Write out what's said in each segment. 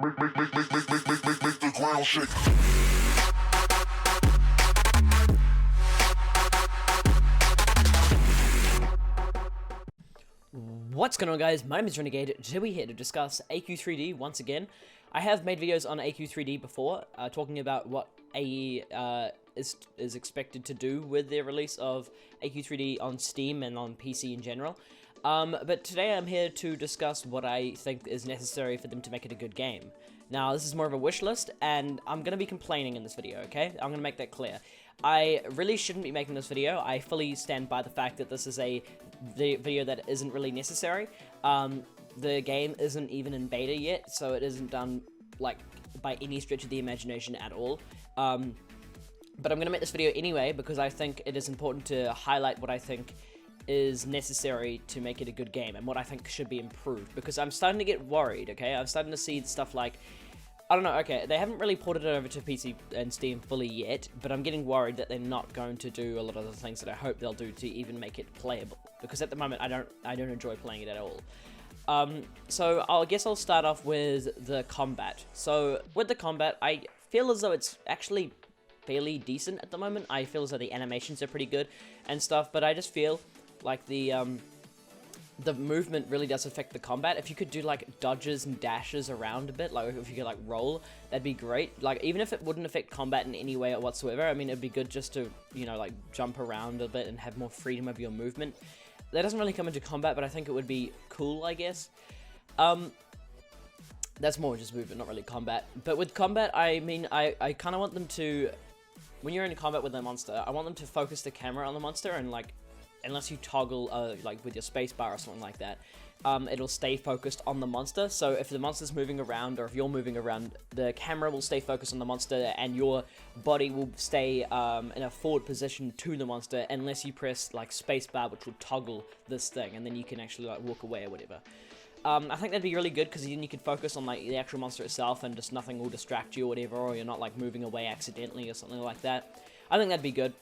Make the ground shake. What's going on, guys? My name is Renegade. Today we're here to discuss AQ3D once again. I have made videos on AQ3D before, talking about what AE is expected to do with their release of AQ3D on Steam and on PC in general. But today I'm here to discuss what I think is necessary for them to make it a good game. Now, this is more of a wish list, and I'm going to be complaining in this video, okay? I'm going to make that clear. I really shouldn't be making this video. I fully stand by the fact that this is a video that isn't really necessary. The game isn't even in beta yet, so it isn't done, like, by any stretch of the imagination at all. But I'm going to make this video anyway, because I think it is important to highlight what I think is necessary to make it a good game, and what I think should be improved, because I'm starting to get worried, okay? I'm starting to see stuff like, I don't know, okay, they haven't really ported it over to PC and Steam fully yet, but I'm getting worried that they're not going to do a lot of the things that I hope they'll do to even make it playable, because at the moment I don't enjoy playing it at all. So I guess I'll start off with the combat. So with the combat, I feel as though it's actually fairly decent at the moment. I feel as though the animations are pretty good and stuff, but I just feel like the movement really does affect the combat. If you could do like dodges and dashes around a bit, like if you could like roll, that'd be great. Like even if it wouldn't affect combat in any way whatsoever, I mean it'd be good just to, you know, like jump around a bit and have more freedom of your movement. That doesn't really come into combat, but I think it would be cool, I guess. That's more just movement, not really combat. But with combat, I mean, I kind of want them to, when you're in combat with a monster, I want them to focus the camera on the monster, and like, unless you toggle, like, with your spacebar or something like that, it'll stay focused on the monster. So if the monster's moving around, or if you're moving around, the camera will stay focused on the monster, and your body will stay in a forward position to the monster, unless you press, like, spacebar, which will toggle this thing, and then you can actually, like, walk away or whatever. I think that'd be really good, because then you could focus on, like, the actual monster itself, and just nothing will distract you or whatever, or you're not, like, moving away accidentally or something like that. I think that'd be good.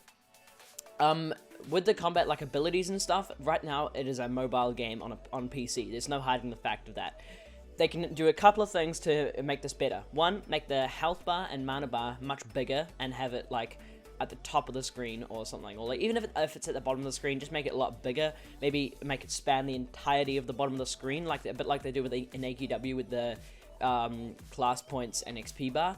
With the combat, like, abilities and stuff, right now, it is a mobile game on PC. There's no hiding the fact of that. They can do a couple of things to make this better. One, make the health bar and mana bar much bigger, and have it, like, at the top of the screen or something. Or, like, even if it's at the bottom of the screen, just make it a lot bigger. Maybe make it span the entirety of the bottom of the screen, like a bit like they do with in AQW with the class points and XP bar.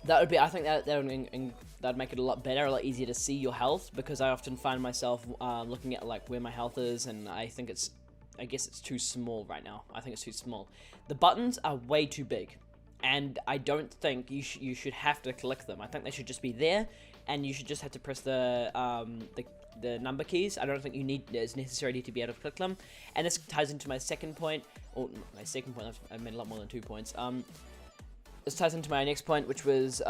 That would be, I think that'd make it a lot better, a lot easier to see your health, because I often find myself looking at like where my health is, and I guess it's too small right now. I think it's too small. The buttons are way too big, and I don't think you should have to click them. I think they should just be there, and you should just have to press the number keys. I don't think there's necessity to be able to click them. And this ties into my second point, or my second point. I've made a lot more than 2 points. This ties into my next point, which was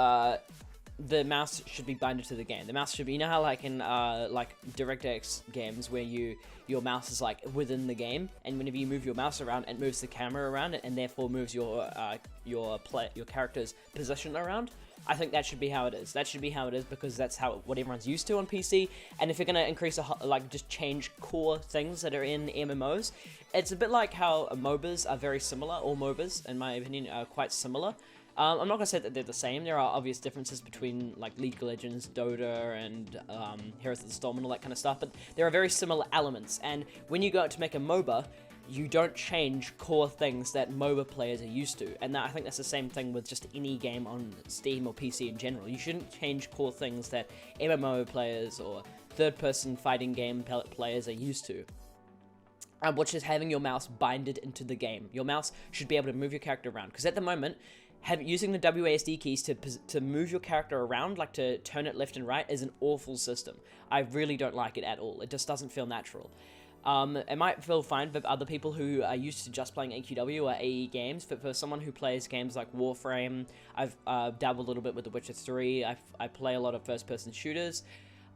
the mouse should be binded to the game. The mouse should be, you know how like in like DirectX games where your mouse is like within the game, and whenever you move your mouse around, it moves the camera around it, and therefore moves your character's position around. I think that should be how it is. That should be how it is, because that's what everyone's used to on PC. And if you're gonna increase like just change core things that are in MMOs, it's a bit like how MOBAs are very similar. All MOBAs, in my opinion, are quite similar. I'm not going to say that they're the same. There are obvious differences between, like, League of Legends, Dota, and Heroes of the Storm and all that kind of stuff, but there are very similar elements, and when you go out to make a MOBA, you don't change core things that MOBA players are used to, and I think that's the same thing with just any game on Steam or PC in general. You shouldn't change core things that MMO players or third-person fighting game players are used to. Which is having your mouse binded into the game. Your mouse should be able to move your character around, because at the moment, using the WASD keys to move your character around, like to turn it left and right, is an awful system. I really don't like it at all. It just doesn't feel natural. It might feel fine for other people who are used to just playing AQW or AE games, but for someone who plays games like Warframe, I've dabbled a little bit with The Witcher 3, I play a lot of first-person shooters.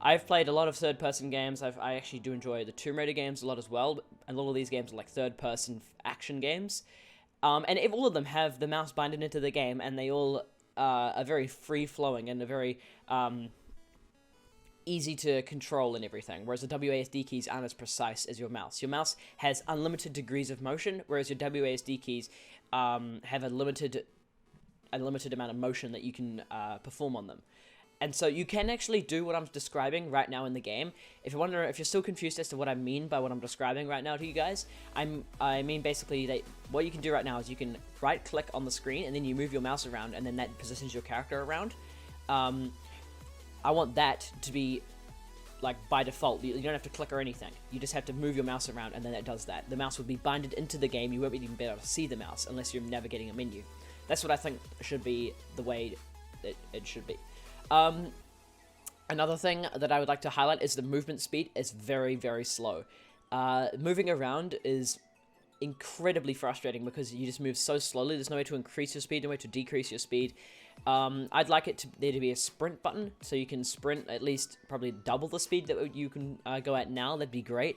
I've played a lot of third-person games. I actually do enjoy the Tomb Raider games a lot as well, and a lot of these games are like third-person action games. And if all of them have the mouse binded into the game, and they all are very free-flowing and are very easy to control and everything, whereas the WASD keys aren't as precise as your mouse. Your mouse has unlimited degrees of motion, whereas your WASD keys have a limited amount of motion that you can perform on them. And so you can actually do what I'm describing right now in the game. If you're still confused as to what I mean by what I'm describing right now to you guys, I mean basically that what you can do right now is you can right click on the screen and then you move your mouse around and then that positions your character around. I want that to be like by default. You don't have to click or anything. You just have to move your mouse around and then it does that. The mouse will be binded into the game. You won't even be able to see the mouse unless you're navigating a menu. That's what I think should be the way it should be. Another thing that I would like to highlight is the movement speed is very, very slow. Moving around is incredibly frustrating because you just move so slowly. There's no way to increase your speed, no way to decrease your speed. I'd like there to be a sprint button, so you can sprint at least probably double the speed that you can go at now. That'd be great.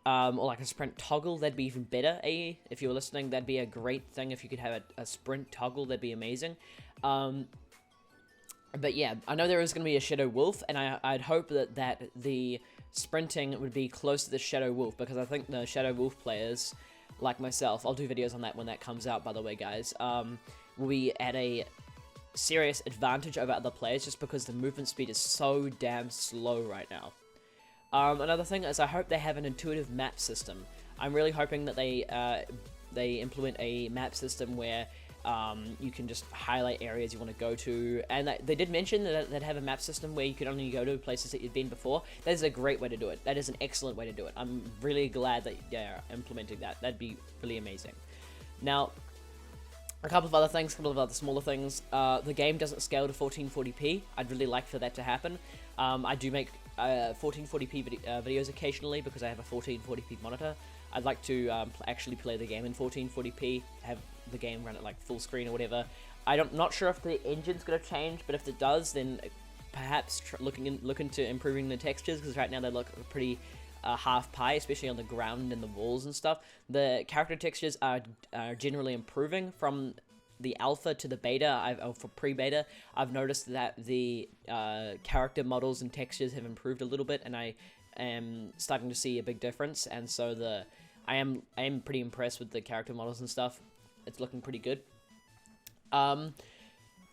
Or like a sprint toggle, that'd be even better, AE. If you were listening, that'd be a great thing. If you could have a sprint toggle, that'd be amazing. But yeah, I know there is going to be a Shadow Wolf, and I'd hope that the sprinting would be close to the Shadow Wolf, because I think the Shadow Wolf players, like myself, I'll do videos on that when that comes out, by the way, guys, will be at a serious advantage over other players, just because the movement speed is so damn slow right now. Another thing is I hope they have an intuitive map system. I'm really hoping that they implement a map system where you can just highlight areas you want to go to, and they did mention that they'd have a map system where you could only go to places that you've been before. That is a great way to do it. That is an excellent way to do it. I'm really glad that they're implementing that. That'd be really amazing. Now, a couple of other things, a couple of other smaller things. The game doesn't scale to 1440p. I'd really like for that to happen. I do make 1440p videos occasionally because I have a 1440p monitor. I'd like to actually play the game in 1440p, have the game run at like full screen or whatever. I'm not sure if the engine's going to change, but if it does, then perhaps look into improving the textures, because right now they look pretty half pie, especially on the ground and the walls and stuff. The character textures are generally improving from the alpha to the beta. For pre-beta, I've noticed that the character models and textures have improved a little bit, and I am starting to see a big difference. And so I am pretty impressed with the character models and stuff. It's looking pretty good.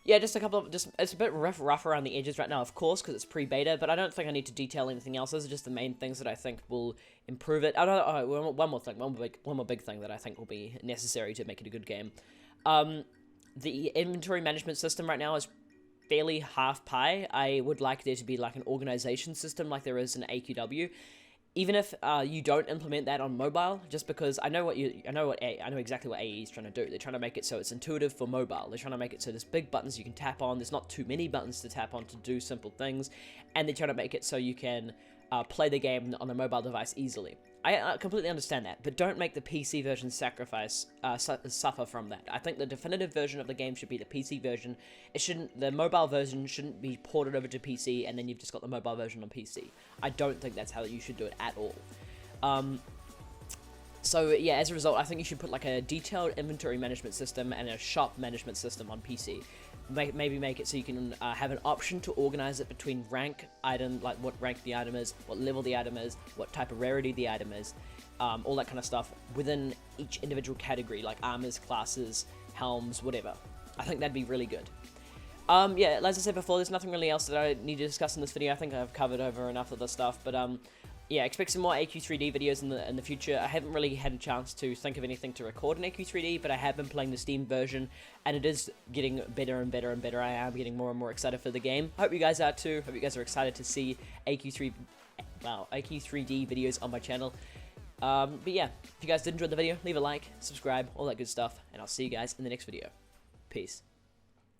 Yeah, just a couple of, it's a bit rough around the edges right now, of course, because it's pre-beta, but I don't think I need to detail anything else. Those are just the main things that I think will improve it. One more big thing that I think will be necessary to make it a good game. The inventory management system right now is fairly half pie. I would like there to be like an organization system like there is in AQW. Even if you don't implement that on mobile, just because I know exactly what AE is trying to do. They're trying to make it so it's intuitive for mobile. They're trying to make it so there's big buttons you can tap on. There's not too many buttons to tap on to do simple things, and they're trying to make it so you can play the game on a mobile device easily. I completely understand that, but don't make the PC version suffer from that. I think the definitive version of the game should be the PC version. The mobile version shouldn't be ported over to PC, and then you've just got the mobile version on PC. I don't think that's how you should do it at all. So yeah, as a result, I think you should put like a detailed inventory management system and a shop management system on PC. Maybe make it so you can have an option to organize it between rank item, like what rank the item is, what level the item is, what type of rarity the item is, all that kind of stuff within each individual category, like armors, classes, helms, whatever. I think that'd be really good. Yeah, as I said before, there's nothing really else that I need to discuss in this video. I think I've covered over enough of the stuff, but yeah, expect some more AQ3D videos in the future. I haven't really had a chance to think of anything to record in AQ3D, but I have been playing the Steam version, and it is getting better and better and better. I am getting more and more excited for the game. Hope you guys are too. Hope you guys are excited to see AQ3D videos on my channel. But yeah, if you guys did enjoy the video, leave a like, subscribe, all that good stuff, and I'll see you guys in the next video. Peace.